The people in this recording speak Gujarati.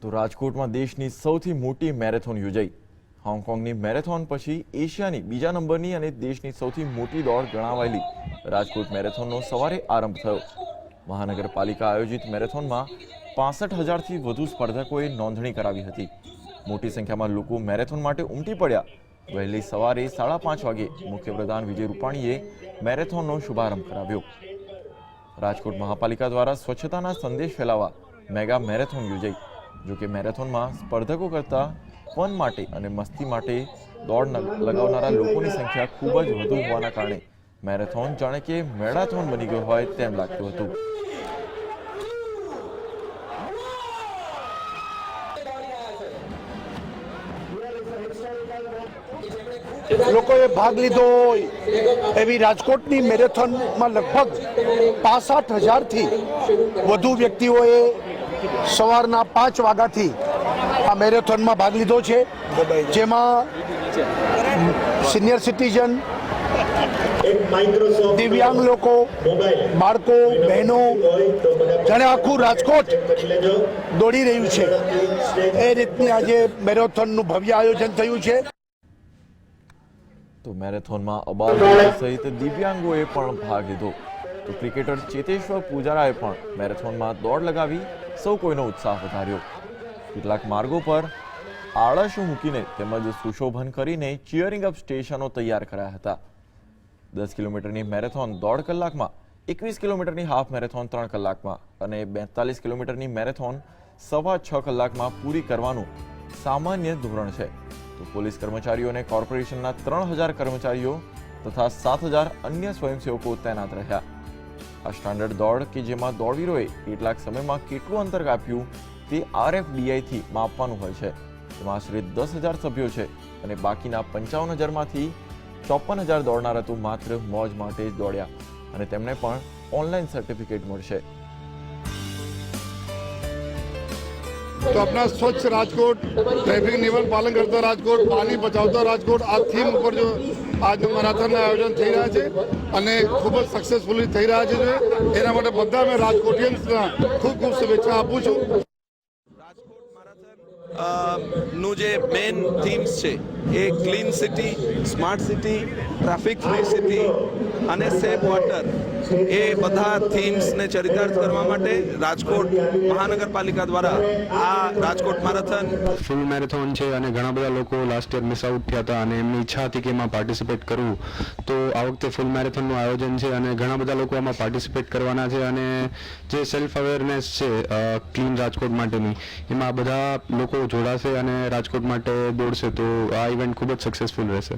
તો રાજકોટમાં દેશની સૌથી મોટી મેરેથોન યોજાઈ। હોંગકોંગની મેરેથોન પછી એશિયાની બીજા નંબરની અને દેશની સૌથી મોટી દોડ ગણાવાયેલી રાજકોટ મેરેથોનનો સવારે આરંભ થયો। મહાનગરપાલિકા આયોજિત મેરેથોનમાં 65,000થી વધુ સ્પર્ધકોએ નોંધણી કરાવી હતી। મોટી સંખ્યામાં લોકો મેરેથોન માટે ઉમટી પડ્યા। વહેલી સવારે 5:30 વાગે મુખ્યપ્રધાન વિજય રૂપાણીએ મેરેથોનનો શુભારંભ કરાવ્યો। રાજકોટ મહાપાલિકા દ્વારા સ્વચ્છતાના સંદેશ ફેલાવવા મેગા મેરેથોન યોજાઈ। જો કે મેરેથોનમાં સ્પર્ધકો કરતાં ફન માટે અને મસ્તી માટે દોડ લગાવનારા લોકોની સંખ્યા ખૂબ જ વધુ હોવાના કારણે મેરેથોન જાણે કે મેરાથોન બની ગયો હોય તેમ લાગતું હતું। લોકોએ ભાગ લીધો હોય એવી રાજકોટની મેરેથોનમાં લગભગ 65,000થી વધુ વ્યક્તિઓએ સવારના 5 વાગ્યાથી આ મેરેથોનમાં ભાગ લીધો છે, જેમાં સિનિયર સિટીઝન, દિવ્યાંગ લોકો, બાળકો, બહેનો, જાણે આખું રાજકોટ દોડી રહ્યું છે એ રીતની આજે મેરેથોનનું ભવ્ય આયોજન થયું છે। તો મેરેથોનમાં અબાલ સહિત દિવ્યાંગોએ પણ ભાગ લીધો। તો ક્રિકેટર ચેતેશ્વર પૂજારાએ પણ મેરેથોનમાં દોડ લગાવી સૌ કોઈનો ઉત્સાહ વધાર્યો। કેટલાક માર્ગો પર આળસો મૂકીને તેમજ સુશોભન કરીને ચીયરિંગ અપ સ્ટેશનો તૈયાર કરાયા હતા। 10 કિલોમીટરની મેરેથોન 1.5 કલાકમાં, 21 કિલોમીટરની હાફ મેરેથોન 3 કલાકમાં અને 42 કિલોમીટરની મેરેથોન 6.25 કલાકમાં પૂરી કરવાનું સામાન્ય ધોરણ છે। તો પોલીસ કર્મચારીઓ અને કોર્પોરેશનના 3,000 કર્મચારીઓ તથા 7,000 અન્ય સ્વયંસેવકો તૈનાત રહ્યા। આ સ્ટાન્ડર્ડ દોડ કે જેમાં દોડવીરોએ કેટલાક સમયમાં કેટલું અંતર કાપ્યું તે RFDI થી માપવાનું હોય છે। તેમાં આશરે 10,000 સભ્યો છે અને બાકીના 55,000માંથી 54,000 દોડનારા તો માત્ર મોજ માટે જ દોડ્યા અને તેમને પણ ઓનલાઈન સર્ટિફિકેટ મળશે। तो अपना स्वच्छ राजकोट, ट्रैफिक नियमन पालन करता राजकोट, पानी बचावता राजकोट आ थीम पर जो आज मैराथन आयोजन થઈ રહ્યા છે અને ખૂબ જ સક્સેસફુલી થઈ રહ્યા છે। એના માટે બધા મેં રાજકોટિયન્સના ખૂબ ખૂબ શુભેચ્છા આપું છું। રાજકોટ મેરેથોન નું જે મેઇન થીમ્સ છે એ clean city, smart city, traffic free city અને સેફ વોટર, એ બધા થીમ્સને ચરિતાર્થ કરવા માટે રાજકોટ મહાનગરપાલિકા દ્વારા આ રાજકોટ મેરેથોન ફૂલ મેરેથોન છે અને ઘણા બધા લોકો લાસ્ટ યર મિસ આઉટ થયા હતા અને એમની ઈચ્છા હતી કે એમાં પાર્ટિસિપેટ કરવું, તો આ વખતે ફૂલ મેરેથોનનું આયોજન છે અને ઘણા બધા લોકો આમાં પાર્ટિસિપેટ કરવાના છે અને જે સેલ્ફ અવેરનેસ છે ક્લીન રાજકોટ માટેની, એમાં બધા લોકો જોડાશે અને રાજકોટ માટે દોડશે, તો આ ઇવેન્ટ ખૂબ જ સક્સેસફુલ રહેશે।